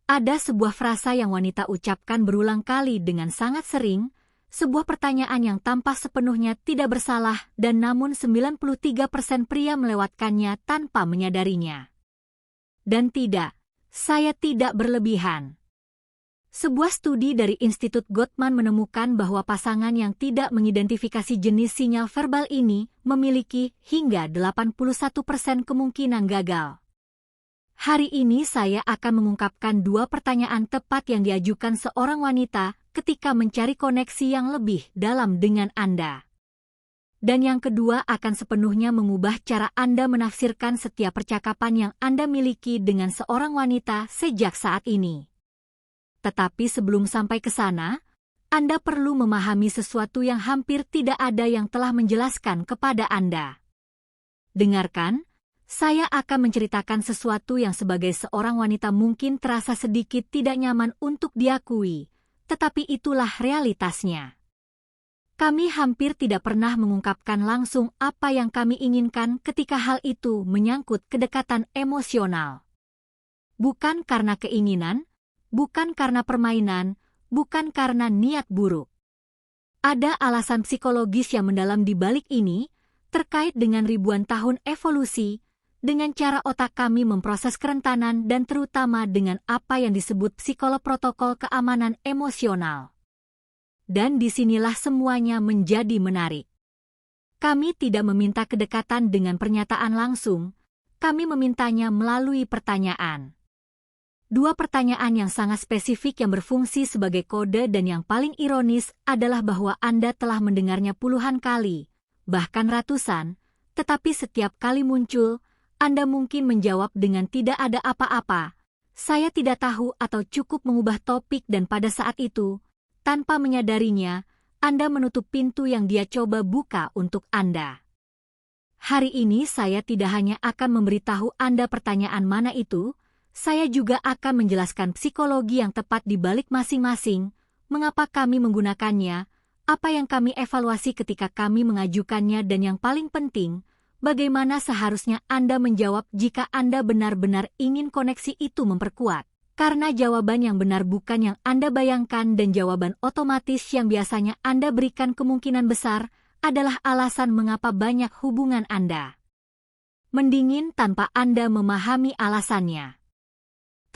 Ada sebuah frasa yang wanita ucapkan berulang kali dengan sangat sering, sebuah pertanyaan yang tampak sepenuhnya tidak bersalah dan namun 93% pria melewatkannya tanpa menyadarinya. Dan tidak, saya tidak berlebihan. Sebuah studi dari Institut Gottman menemukan bahwa pasangan yang tidak mengidentifikasi jenis sinyal verbal ini memiliki hingga 81% kemungkinan gagal. Hari ini saya akan mengungkapkan 2 pertanyaan tepat yang diajukan seorang wanita ketika mencari koneksi yang lebih dalam dengan Anda. Dan yang kedua akan sepenuhnya mengubah cara Anda menafsirkan setiap percakapan yang Anda miliki dengan seorang wanita sejak saat ini. Tetapi sebelum sampai ke sana, Anda perlu memahami sesuatu yang hampir tidak ada yang telah menjelaskan kepada Anda. Dengarkan. Saya akan menceritakan sesuatu yang sebagai seorang wanita mungkin terasa sedikit tidak nyaman untuk diakui, tetapi itulah realitasnya. Kami hampir tidak pernah mengungkapkan langsung apa yang kami inginkan ketika hal itu menyangkut kedekatan emosional. Bukan karena keinginan, bukan karena permainan, bukan karena niat buruk. Ada alasan psikologis yang mendalam di balik ini, terkait dengan ribuan tahun evolusi, dengan cara otak kami memproses kerentanan dan terutama dengan apa yang disebut psikolog protokol keamanan emosional. Dan disinilah semuanya menjadi menarik. Kami tidak meminta kedekatan dengan pernyataan langsung, kami memintanya melalui pertanyaan. 2 pertanyaan yang sangat spesifik yang berfungsi sebagai kode dan yang paling ironis adalah bahwa Anda telah mendengarnya puluhan kali, bahkan ratusan, tetapi setiap kali muncul, Anda mungkin menjawab dengan tidak ada apa-apa, saya tidak tahu atau cukup mengubah topik dan pada saat itu, tanpa menyadarinya, Anda menutup pintu yang dia coba buka untuk Anda. Hari ini saya tidak hanya akan memberitahu Anda pertanyaan mana itu, saya juga akan menjelaskan psikologi yang tepat di balik masing-masing, mengapa kami menggunakannya, apa yang kami evaluasi ketika kami mengajukannya dan yang paling penting, bagaimana seharusnya Anda menjawab jika Anda benar-benar ingin koneksi itu memperkuat? Karena jawaban yang benar bukan yang Anda bayangkan dan jawaban otomatis yang biasanya Anda berikan kemungkinan besar adalah alasan mengapa banyak hubungan Anda mendingin tanpa Anda memahami alasannya.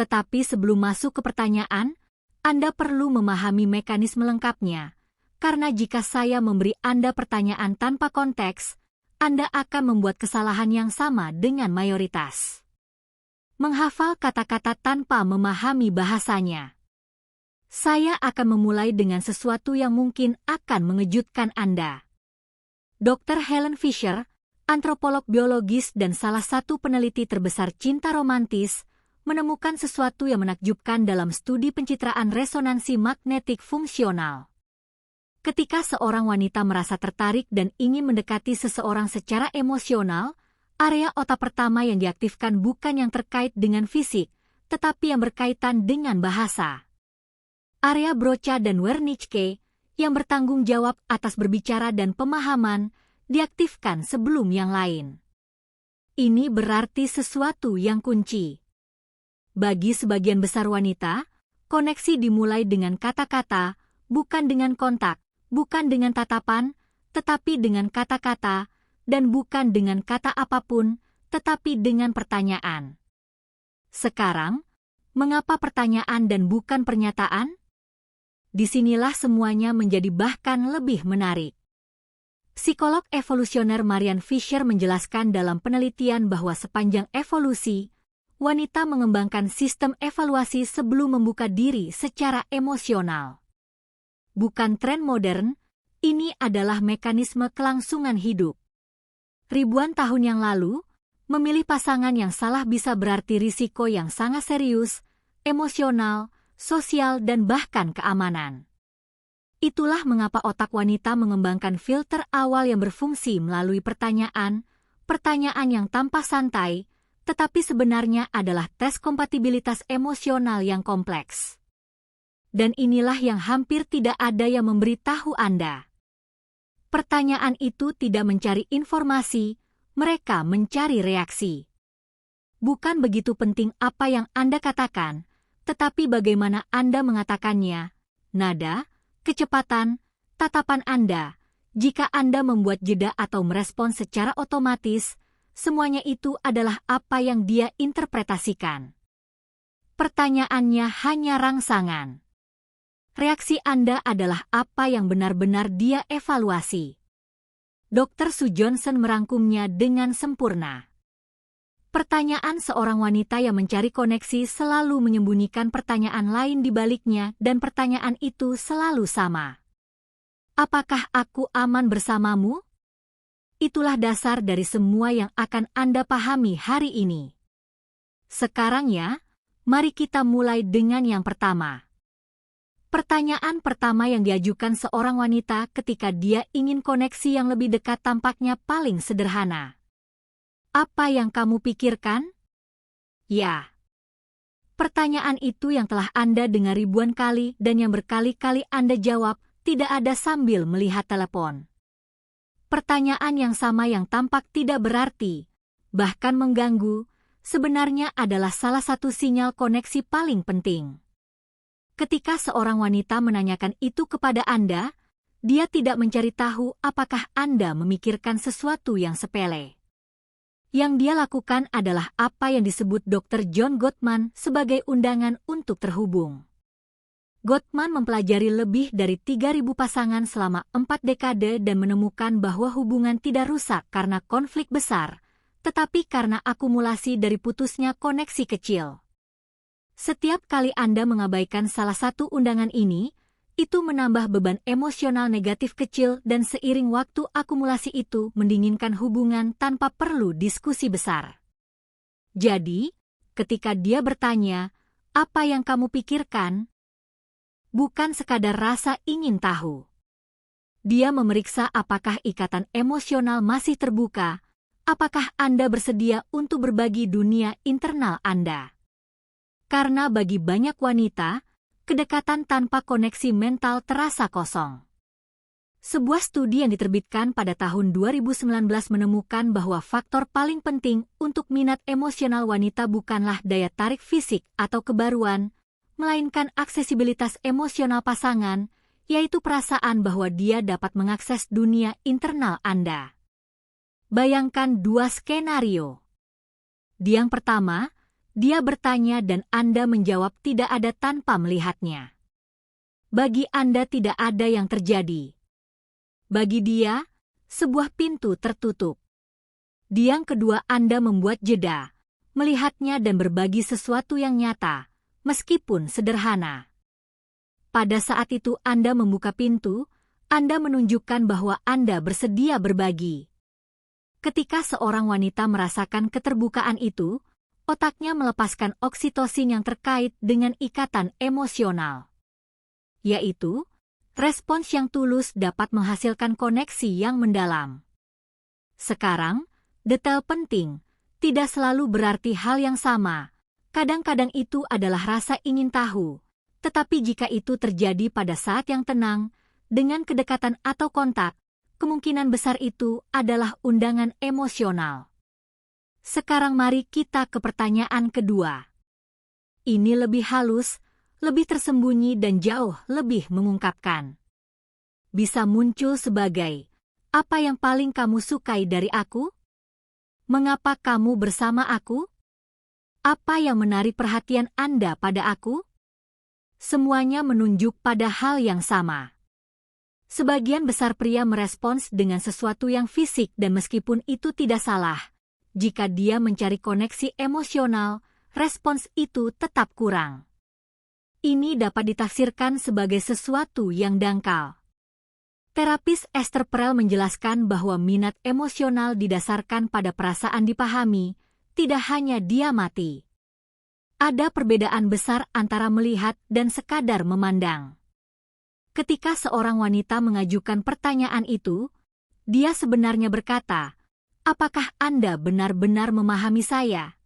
Tetapi sebelum masuk ke pertanyaan, Anda perlu memahami mekanisme lengkapnya, karena jika saya memberi Anda pertanyaan tanpa konteks, Anda akan membuat kesalahan yang sama dengan mayoritas. Menghafal kata-kata tanpa memahami bahasanya. Saya akan memulai dengan sesuatu yang mungkin akan mengejutkan Anda. Dr. Helen Fisher, antropolog biologis dan salah satu peneliti terbesar cinta romantis, menemukan sesuatu yang menakjubkan dalam studi pencitraan resonansi magnetik fungsional. Ketika seorang wanita merasa tertarik dan ingin mendekati seseorang secara emosional, area otak pertama yang diaktifkan bukan yang terkait dengan fisik, tetapi yang berkaitan dengan bahasa. Area Broca dan Wernicke, yang bertanggung jawab atas berbicara dan pemahaman, diaktifkan sebelum yang lain. Ini berarti sesuatu yang kunci. Bagi sebagian besar wanita, koneksi dimulai dengan kata-kata, bukan dengan kontak, bukan dengan tatapan, tetapi dengan kata-kata, dan bukan dengan kata apapun, tetapi dengan pertanyaan. Sekarang, mengapa pertanyaan dan bukan pernyataan? Disinilah semuanya menjadi bahkan lebih menarik. Psikolog evolusioner Marian Fisher menjelaskan dalam penelitian bahwa sepanjang evolusi, wanita mengembangkan sistem evaluasi sebelum membuka diri secara emosional. Bukan tren modern, ini adalah mekanisme kelangsungan hidup. Ribuan tahun yang lalu, memilih pasangan yang salah bisa berarti risiko yang sangat serius, emosional, sosial dan bahkan keamanan. Itulah mengapa otak wanita mengembangkan filter awal yang berfungsi melalui pertanyaan yang tampak santai, tetapi sebenarnya adalah tes kompatibilitas emosional yang kompleks. Dan inilah yang hampir tidak ada yang memberitahu Anda. Pertanyaan itu tidak mencari informasi, mereka mencari reaksi. Bukan begitu penting apa yang Anda katakan, tetapi bagaimana Anda mengatakannya, nada, kecepatan, tatapan Anda, jika Anda membuat jeda atau merespons secara otomatis, semuanya itu adalah apa yang dia interpretasikan. Pertanyaannya hanya rangsangan. Reaksi Anda adalah apa yang benar-benar dia evaluasi. Dr. Sue Johnson merangkumnya dengan sempurna. Pertanyaan seorang wanita yang mencari koneksi selalu menyembunyikan pertanyaan lain di baliknya dan pertanyaan itu selalu sama. Apakah aku aman bersamamu? Itulah dasar dari semua yang akan Anda pahami hari ini. Sekarang ya, mari kita mulai dengan yang pertama. Pertanyaan pertama yang diajukan seorang wanita ketika dia ingin koneksi yang lebih dekat tampaknya paling sederhana. Apa yang kamu pikirkan? Ya. Pertanyaan itu yang telah Anda dengar ribuan kali dan yang berkali-kali Anda jawab tidak ada sambil melihat telepon. Pertanyaan yang sama yang tampak tidak berarti, bahkan mengganggu, sebenarnya adalah salah satu sinyal koneksi paling penting. Ketika seorang wanita menanyakan itu kepada Anda, dia tidak mencari tahu apakah Anda memikirkan sesuatu yang sepele. Yang dia lakukan adalah apa yang disebut Dr. John Gottman sebagai undangan untuk terhubung. Gottman mempelajari lebih dari 3.000 pasangan selama 4 dekade dan menemukan bahwa hubungan tidak rusak karena konflik besar, tetapi karena akumulasi dari putusnya koneksi kecil. Setiap kali Anda mengabaikan salah satu undangan ini, itu menambah beban emosional negatif kecil dan seiring waktu akumulasi itu mendinginkan hubungan tanpa perlu diskusi besar. Jadi, ketika dia bertanya, apa yang kamu pikirkan? Bukan sekadar rasa ingin tahu. Dia memeriksa apakah ikatan emosional masih terbuka, apakah Anda bersedia untuk berbagi dunia internal Anda. Karena bagi banyak wanita, kedekatan tanpa koneksi mental terasa kosong. Sebuah studi yang diterbitkan pada tahun 2019 menemukan bahwa faktor paling penting untuk minat emosional wanita bukanlah daya tarik fisik atau kebaruan, melainkan aksesibilitas emosional pasangan, yaitu perasaan bahwa dia dapat mengakses dunia internal Anda. Bayangkan 2 skenario. Di yang pertama, dia bertanya dan Anda menjawab tidak ada tanpa melihatnya. Bagi Anda tidak ada yang terjadi. Bagi dia, sebuah pintu tertutup. Di yang kedua Anda membuat jeda, melihatnya dan berbagi sesuatu yang nyata, meskipun sederhana. Pada saat itu Anda membuka pintu, Anda menunjukkan bahwa Anda bersedia berbagi. Ketika seorang wanita merasakan keterbukaan itu, otaknya melepaskan oksitosin yang terkait dengan ikatan emosional. Yaitu, respons yang tulus dapat menghasilkan koneksi yang mendalam. Sekarang, detail penting, tidak selalu berarti hal yang sama. Kadang-kadang itu adalah rasa ingin tahu, tetapi jika itu terjadi pada saat yang tenang, dengan kedekatan atau kontak, kemungkinan besar itu adalah undangan emosional. Sekarang mari kita ke pertanyaan kedua. Ini lebih halus, lebih tersembunyi dan jauh lebih mengungkapkan. Bisa muncul sebagai, apa yang paling kamu sukai dari aku? Mengapa kamu bersama aku? Apa yang menarik perhatian Anda pada aku? Semuanya menunjuk pada hal yang sama. Sebagian besar pria merespons dengan sesuatu yang fisik dan meskipun itu tidak salah, jika dia mencari koneksi emosional, respons itu tetap kurang. Ini dapat ditafsirkan sebagai sesuatu yang dangkal. Terapis Esther Perel menjelaskan bahwa minat emosional didasarkan pada perasaan dipahami, tidak hanya diamati. Ada perbedaan besar antara melihat dan sekadar memandang. Ketika seorang wanita mengajukan pertanyaan itu, dia sebenarnya berkata, apakah Anda benar-benar memahami saya?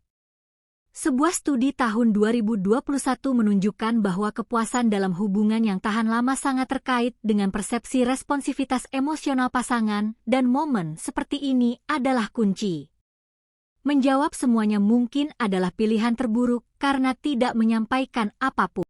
Sebuah studi tahun 2021 menunjukkan bahwa kepuasan dalam hubungan yang tahan lama sangat terkait dengan persepsi responsivitas emosional pasangan dan momen seperti ini adalah kunci. Menjawab semuanya mungkin adalah pilihan terburuk karena tidak menyampaikan apapun.